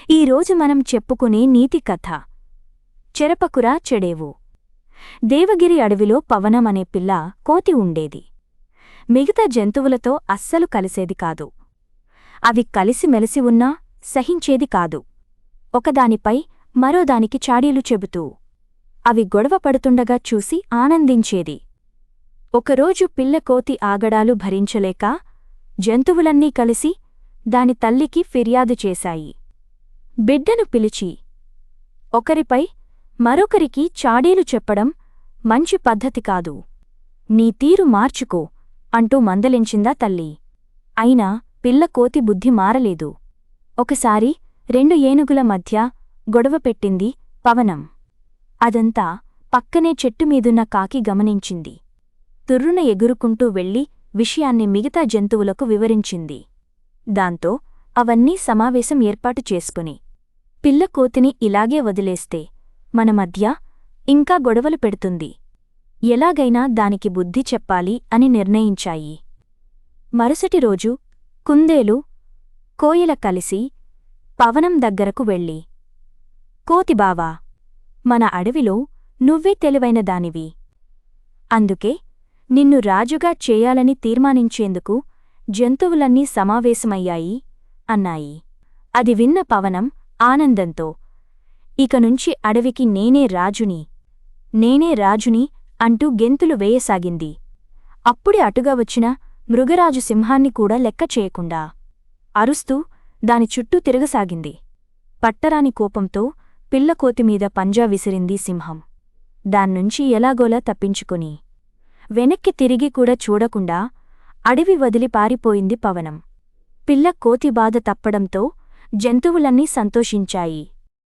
ఈరోజు మనం చెప్పుకునే నీతి కథ చెరపకురా చెడేవు. దేవగిరి అడవిలో పవనం అనే పిల్ల కోతి ఉండేది. మిగతా జంతువులతో అస్సలు కలిసేది కాదు. అవి కలిసిమెలిసి ఉన్నా సహించేది కాదు. ఒకదానిపై మరోదానికి చాడీలు చెబుతూ అవి గొడవ పడుతుండగా చూసి ఆనందించేది. ఒకరోజు పిల్ల కోతి ఆగడాలు భరించలేక జంతువులన్నీ కలిసి దాని తల్లికి ఫిర్యాదు చేశాయి. బిడ్డను పిలిచి ఒకరిపై మరొకరికి చాడీలు చెప్పడం మంచి పద్ధతి కాదు. నీ తీరు మార్చుకో అంటూ మందలించిందా తల్లి. అయినా పిల్ల కోతి బుద్ధి మారలేదు. ఒకసారి 2 ఏనుగుల మధ్య గొడవ పెట్టింది పవనం. అదంతా పక్కనే చెట్టుమీదున్న కాకి గమనించింది. తుర్రున ఎగురుకుంటూ వెళ్లి విషయాన్ని మిగతా జంతువులకు వివరించింది. దాంతో అవన్నీ సమావేశం ఏర్పాటు చేసుకుని పిల్ల కోతిని ఇలాగే వదిలేస్తే మన మధ్య ఇంకా గొడవలు పెడుతుంది. ఎలాగైనా దానికి బుద్ధి చెప్పాలి అని నిర్ణయించాయి. మరుసటి రోజు కుందేలు, కోయిల కలిసి పవనం దగ్గరకు వెళ్ళి, కోతిబావా, మన అడవిలో నువ్వే తెలివైన దానివి. అందుకే నిన్ను రాజుగా చేయాలని తీర్మానించేందుకు జంతువులన్నీ సమావేశమయ్యాయి అన్నాయి. అది విన్న పవనం ఆనందంతో ఇకనుంచి అడవికి నేనే రాజుని అంటూ గెంతులు వేయసాగింది. అప్పుడే అటుగా వచ్చిన మృగరాజు సింహాన్ని కూడా లెక్క చేయకుండా అరుస్తూ దాని చుట్టూ తిరగసాగింది. పట్టరాని కోపంతో పిల్లకోతిమీద పంజా విసిరింది సింహం. దాన్నుంచి ఎలాగోలా తప్పించుకొని వెనక్కి తిరిగి కూడా చూడకుండా అడవి వదిలి పారిపోయింది పవనం. పిల్ల కోతి బాధ తప్పడంతో జంతువులన్నీ సంతోషించాయి.